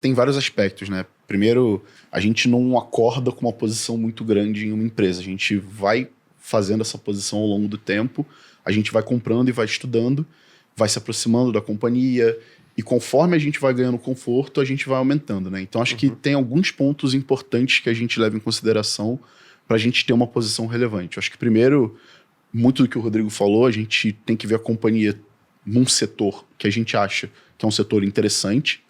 tem vários aspectos, né? Primeiro, a gente não acorda com uma posição muito grande em uma empresa. A gente vai fazendo essa posição ao longo do tempo, a gente vai comprando e vai estudando, vai se aproximando da companhia, e conforme a gente vai ganhando conforto, a gente vai aumentando, né? Então, acho que tem alguns pontos importantes que a gente leva em consideração para a gente ter uma posição relevante. Eu acho que, primeiro, muito do que o Rodrigo falou, a gente tem que ver a companhia num setor que a gente acha que é um setor interessante,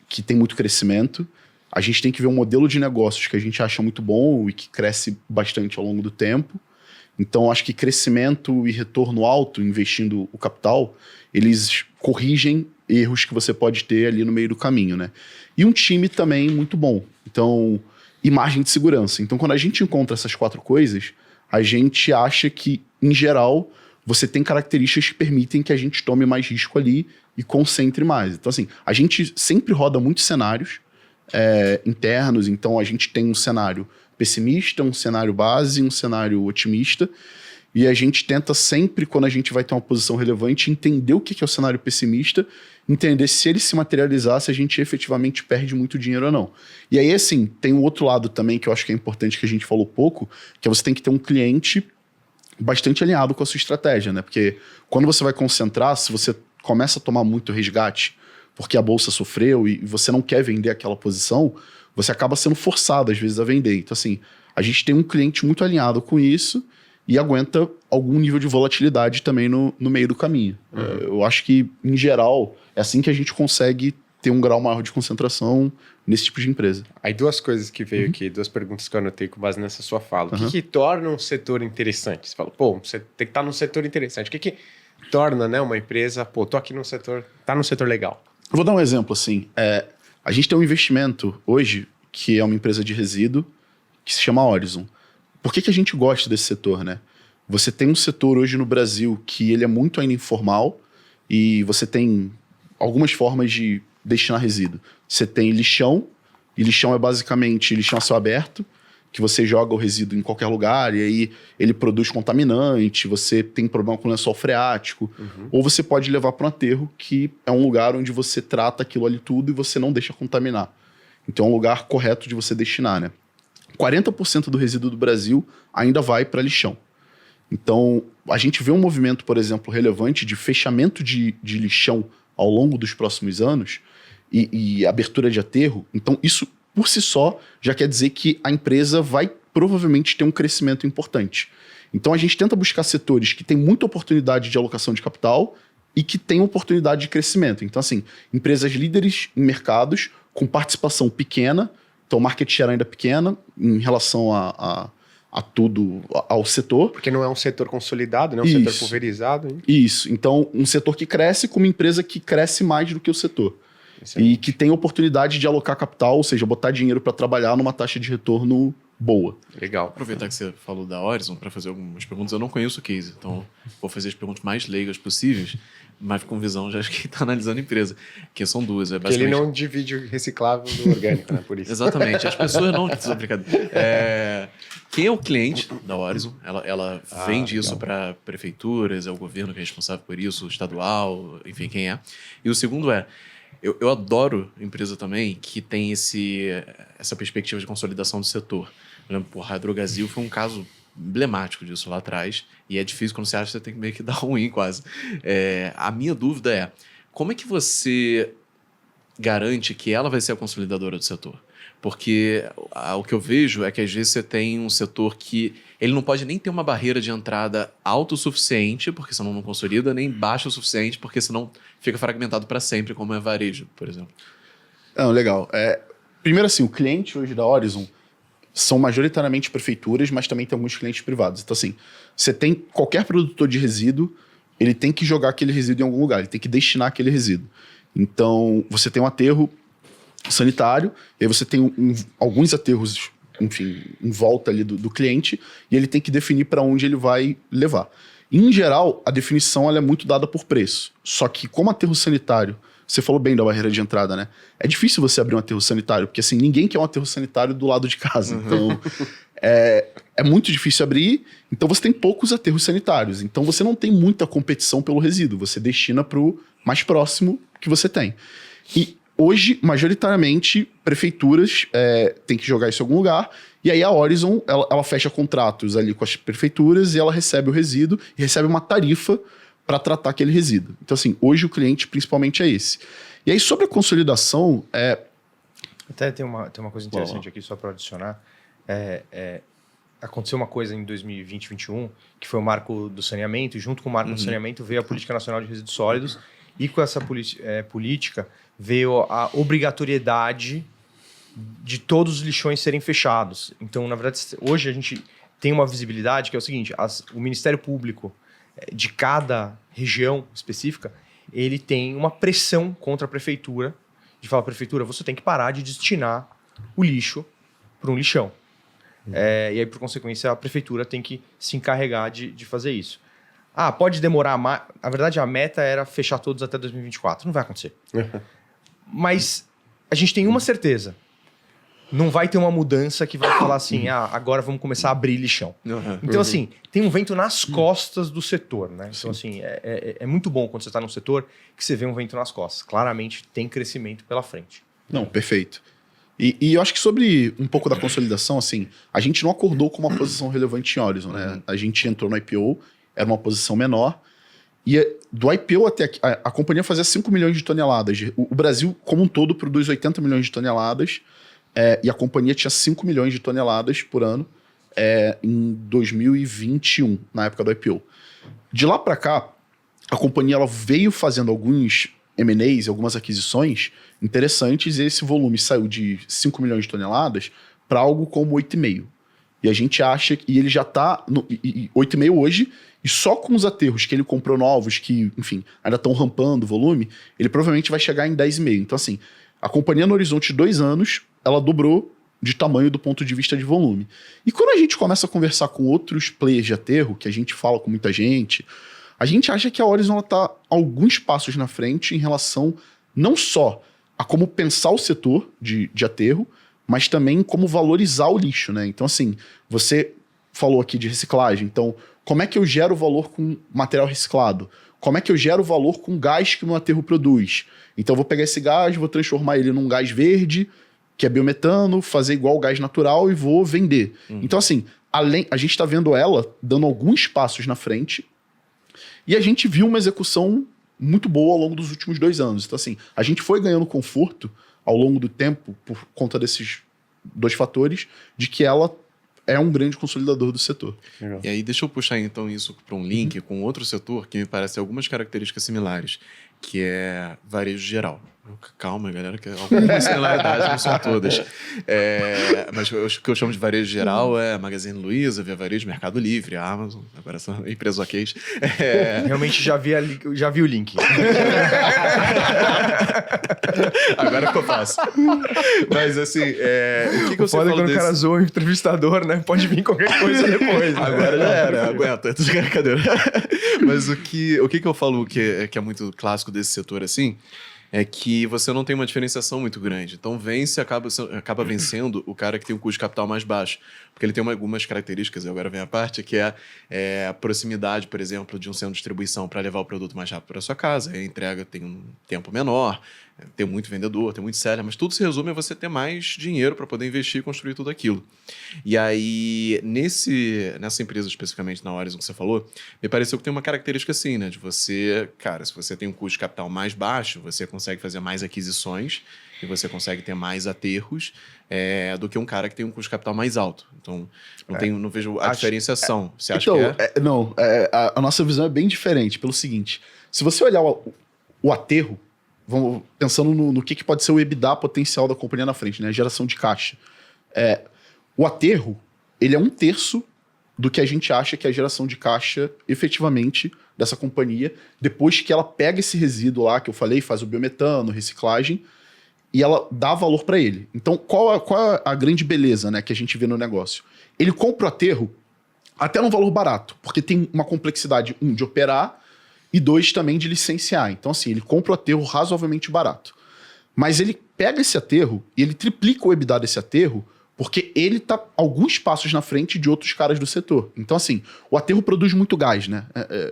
que tem muito crescimento. A gente tem que ver um modelo de negócios que a gente acha muito bom e que cresce bastante ao longo do tempo. Então, acho que crescimento e retorno alto, investindo o capital, eles corrigem erros que você pode ter ali no meio do caminho, né? E um time também muito bom. Então, e margem de segurança. Então, quando a gente encontra essas 4 coisas, a gente acha que, em geral, você tem características que permitem que a gente tome mais risco ali e concentre mais. Então, assim, a gente sempre roda muitos cenários internos. Então, a gente tem um cenário pessimista, um cenário base, um cenário otimista. E a gente tenta sempre, quando a gente vai ter uma posição relevante, entender o que é o cenário pessimista, entender se ele se materializar, se a gente efetivamente perde muito dinheiro ou não. E aí, assim, tem um outro lado também que eu acho que é importante, que a gente falou pouco, que é você tem que ter um cliente bastante alinhado com a sua estratégia, né? Porque quando você vai concentrar, se você começa a tomar muito resgate, porque a bolsa sofreu e você não quer vender aquela posição, você acaba sendo forçado, às vezes, a vender. Então, assim, a gente tem um cliente muito alinhado com isso e aguenta algum nível de volatilidade também no meio do caminho. Eu acho que, em geral, é assim que a gente consegue ter um grau maior de concentração nesse tipo de empresa. Aí 2 coisas que veio aqui, 2 perguntas que eu anotei com base nessa sua fala. O que torna um setor interessante? Você fala, você tem que estar num setor interessante. O que torna, né, uma empresa, tô aqui num setor, tá num setor legal? Eu vou dar um exemplo, assim. A gente tem um investimento hoje, que é uma empresa de resíduo, que se chama Horizon. Por que a gente gosta desse setor, né? Você tem um setor hoje no Brasil que ele é muito ainda informal e você tem algumas formas de destinar resíduo. Você tem lixão, e lixão é basicamente lixão a céu aberto, que você joga o resíduo em qualquer lugar e aí ele produz contaminante, você tem problema com lençol freático, ou você pode levar para um aterro, que é um lugar onde você trata aquilo ali tudo e você não deixa contaminar. Então é um lugar correto de você destinar, né? 40% do resíduo do Brasil ainda vai para lixão. Então, a gente vê um movimento, por exemplo, relevante de fechamento de lixão ao longo dos próximos anos e abertura de aterro. Então, isso, por si só, já quer dizer que a empresa vai provavelmente ter um crescimento importante. Então, a gente tenta buscar setores que têm muita oportunidade de alocação de capital e que têm oportunidade de crescimento. Então, assim, empresas líderes em mercados com participação pequena, então market share ainda pequena em relação a tudo, ao setor. Porque não é um setor consolidado, não é um setor pulverizado. Hein? Isso. Então, um setor que cresce com uma empresa que cresce mais do que o setor. Excelente. E que tem oportunidade de alocar capital, ou seja, botar dinheiro para trabalhar numa taxa de retorno boa. Legal. Aproveitar que você falou da Horizon para fazer algumas perguntas. Eu não conheço o case, então vou fazer as perguntas mais leigas possíveis, mas com visão já acho que está analisando a empresa, que são 2. Porque ele não divide o reciclável do orgânico, né? Por isso. Exatamente. As pessoas não... Quem é o cliente da Horizon? Ela vende isso para prefeituras, é o governo que é responsável por isso, estadual, enfim, quem é. E o segundo eu adoro empresa também que tem essa perspectiva de consolidação do setor. Por exemplo, a Hidrogasil foi um caso emblemático disso lá atrás, e é difícil quando você acha que você tem que meio que dar ruim quase. A minha dúvida é, como é que você garante que ela vai ser a consolidadora do setor? Porque o que eu vejo é que às vezes você tem um setor que ele não pode nem ter uma barreira de entrada alta o suficiente, porque senão não consolida, nem baixa o suficiente, porque senão fica fragmentado para sempre, como é varejo, por exemplo. Não, legal. Primeiro assim, o cliente hoje da Horizon são majoritariamente prefeituras, mas também tem alguns clientes privados. Então assim, você tem qualquer produtor de resíduo, ele tem que jogar aquele resíduo em algum lugar, ele tem que destinar aquele resíduo. Então, você tem um aterro sanitário, e aí você tem alguns aterros, enfim, em volta ali do cliente, e ele tem que definir para onde ele vai levar. Em geral, a definição ela é muito dada por preço. Só que como aterro sanitário, você falou bem da barreira de entrada, né? É difícil você abrir um aterro sanitário, porque assim, ninguém quer um aterro sanitário do lado de casa. Então, é muito difícil abrir, então você tem poucos aterros sanitários. Então você não tem muita competição pelo resíduo, você destina para o mais próximo que você tem. E hoje, majoritariamente, prefeituras têm que jogar isso em algum lugar, e aí a Horizon, ela fecha contratos ali com as prefeituras e ela recebe o resíduo e recebe uma tarifa para tratar aquele resíduo. Então, assim, hoje o cliente principalmente é esse. E aí, sobre a consolidação... Até tem uma coisa interessante aqui, só para adicionar. Aconteceu uma coisa em 2020, 2021, que foi o marco do saneamento, e junto com o marco do saneamento veio a Política Nacional de Resíduos Sólidos, e com essa política veio a obrigatoriedade de todos os lixões serem fechados. Então, na verdade, hoje a gente tem uma visibilidade que é o seguinte, o Ministério Público de cada região específica, ele tem uma pressão contra a prefeitura, de falar, prefeitura, você tem que parar de destinar o lixo para um lixão. E aí, por consequência, a prefeitura tem que se encarregar de fazer isso. Pode demorar mais. Na verdade, a meta era fechar todos até 2024. Não vai acontecer. Mas a gente tem uma certeza. Não vai ter uma mudança que vai falar assim, agora vamos começar a abrir lixão. Então, assim, tem um vento nas costas do setor, né? Então, assim, é muito bom quando você está num setor que você vê um vento nas costas. Claramente, tem crescimento pela frente. Não, perfeito. E eu acho que sobre um pouco da consolidação, assim, a gente não acordou com uma posição relevante em Horizon, né? A gente entrou no IPO, era uma posição menor, e do IPO até aqui, a companhia fazia 5 milhões de toneladas. O Brasil, como um todo, produz 80 milhões de toneladas, e a companhia tinha 5 milhões de toneladas por ano em 2021, na época do IPO. De lá para cá, a companhia ela veio fazendo alguns M&As, algumas aquisições interessantes, e esse volume saiu de 5 milhões de toneladas para algo como 8,5. E a gente acha que ele já está 8,5 hoje, e só com os aterros que ele comprou novos, que, enfim, ainda estão rampando o volume, ele provavelmente vai chegar em 10,5. Então, assim, a companhia no horizonte de 2 anos, ela dobrou de tamanho do ponto de vista de volume. E quando a gente começa a conversar com outros players de aterro, que a gente fala com muita gente, a gente acha que a Horizon está alguns passos na frente em relação não só a como pensar o setor de aterro, mas também como valorizar o lixo, né? Então, assim, você falou aqui de reciclagem, então, como é que eu gero valor com material reciclado? Como é que eu gero valor com gás que o meu aterro produz? Então, eu vou pegar esse gás, vou transformar ele num gás verde, que é biometano, fazer igual o gás natural e vou vender. Então, assim, a gente está vendo ela dando alguns passos na frente, e a gente viu uma execução muito boa ao longo dos últimos 2 anos. Então, assim, a gente foi ganhando conforto ao longo do tempo, por conta desses 2 fatores, de que ela é um grande consolidador do setor. Legal. E aí, deixa eu puxar então isso para um link com outro setor que me parece algumas características similares, que é varejo geral. Calma, galera, que algumas similaridades, não são todas. Mas o que eu chamo de varejo geral é Magazine Luiza, Via Varejo, Mercado Livre, a Amazon, agora são empresas ok. Realmente já vi o link. Agora que eu faço. Mas assim, o que você fala fala quando o cara zoa o entrevistador, né? Pode vir qualquer coisa depois. Né? Agora já era, aguenta, é tudo brincadeira. Mas o que eu falo que é muito clássico desse setor assim, é que você não tem uma diferenciação muito grande. Então, acaba vencendo o cara que tem um custo de capital mais baixo. Porque ele tem algumas características, e agora vem a parte, que é a proximidade, por exemplo, de um centro de distribuição para levar o produto mais rápido para sua casa. A entrega tem um tempo menor, tem muito vendedor, tem muito seller, mas tudo se resume a você ter mais dinheiro para poder investir e construir tudo aquilo. E aí, nessa empresa especificamente, na Horizon que você falou, me pareceu que tem uma característica assim, né? De você, cara, se você tem um custo de capital mais baixo, você consegue fazer mais aquisições e você consegue ter mais aterros do que um cara que tem um custo de capital mais alto. Então, não vejo a diferenciação. Você acha que é? Não, a nossa visão é bem diferente, pelo seguinte, se você olhar o aterro, vamos pensando no que pode ser o EBITDA potencial da companhia na frente, né? A geração de caixa. O aterro, ele é 1/3 do que a gente acha que é a geração de caixa efetivamente dessa companhia, depois que ela pega esse resíduo lá que eu falei, faz o biometano, reciclagem, e ela dá valor para ele. Então, qual é a grande beleza, né, que a gente vê no negócio? Ele compra o aterro até num valor barato, porque tem uma complexidade, de operar, e 2, também de licenciar. Então, assim, ele compra o aterro razoavelmente barato. Mas ele pega esse aterro e ele triplica o EBITDA desse aterro, porque ele está alguns passos na frente de outros caras do setor. Então, assim, o aterro produz muito gás, né?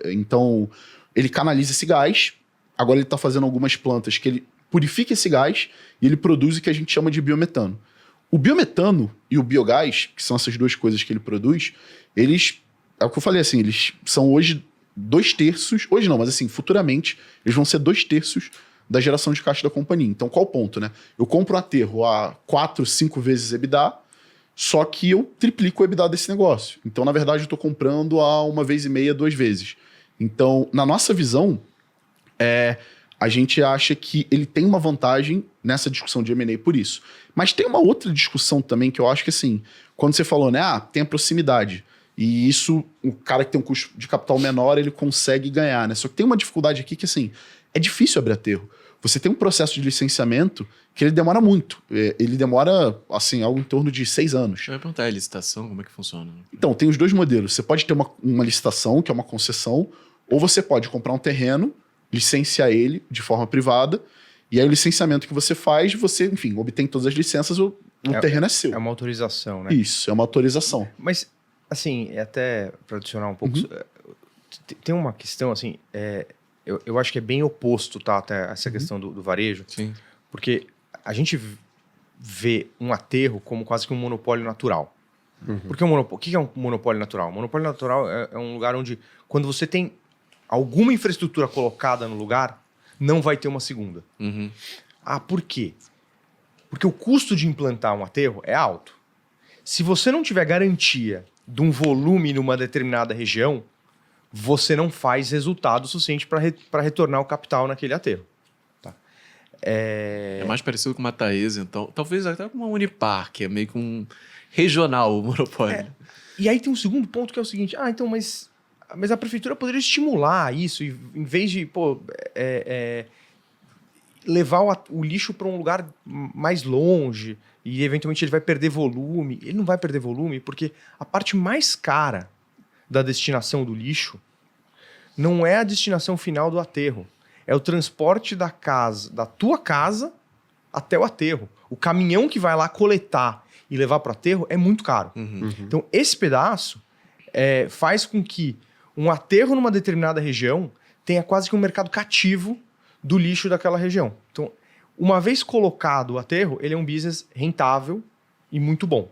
Então, ele canaliza esse gás. Agora ele está fazendo algumas plantas que ele purifica esse gás e ele produz o que a gente chama de biometano. O biometano e o biogás, que são essas duas coisas que ele produz, eles, é o que eu falei assim, eles são hoje 2/3, hoje não, mas assim, futuramente, eles vão ser 2/3 da geração de caixa da companhia. Então, qual o ponto, né? Eu compro um aterro a 4, 5 vezes EBITDA, só que eu triplico o EBITDA desse negócio. Então, na verdade, eu estou comprando a 1,5 vezes, 2 vezes. Então, na nossa visão, a gente acha que ele tem uma vantagem nessa discussão de M&A por isso. Mas tem uma outra discussão também que eu acho que, assim, quando você falou, né, tem a proximidade. E isso, o cara que tem um custo de capital menor, ele consegue ganhar, né? Só que tem uma dificuldade aqui que, assim, é difícil abrir aterro. Você tem um processo de licenciamento que ele demora muito. Ele demora, assim, algo em torno de 6 anos. Eu ia perguntar, a licitação, como é que funciona? Então, tem os dois modelos. Você pode ter uma licitação, que é uma concessão, ou você pode comprar um terreno, licenciar ele de forma privada, e aí o licenciamento que você faz, você, enfim, obtém todas as licenças, o terreno é seu. É uma autorização, né? Isso, é uma autorização. Mas, assim, até para adicionar um pouco, tem uma questão, assim, eu acho que é bem oposto, tá, até essa questão do varejo. Sim. Porque a gente vê um aterro como quase que um monopólio natural. Porque o que é um monopólio natural? O monopólio natural é um lugar onde, quando você tem alguma infraestrutura colocada no lugar, não vai ter uma segunda. Por quê? Porque o custo de implantar um aterro é alto. Se você não tiver garantia de um volume numa determinada região, você não faz resultado suficiente para retornar o capital naquele aterro. Tá? É mais parecido com uma Taesa, então. Talvez até com uma Unipar, que é meio que um regional monopólio. E aí tem um segundo ponto que é o seguinte: então, mas a prefeitura poderia estimular isso, em vez de levar o lixo para um lugar mais longe e eventualmente ele vai perder volume. Ele não vai perder volume porque a parte mais cara da destinação do lixo não é a destinação final do aterro. É o transporte da tua casa até o aterro. O caminhão que vai lá coletar e levar para o aterro é muito caro. Então, esse pedaço faz com que um aterro numa determinada região tenha quase que um mercado cativo do lixo daquela região. Então, uma vez colocado o aterro, ele é um business rentável e muito bom.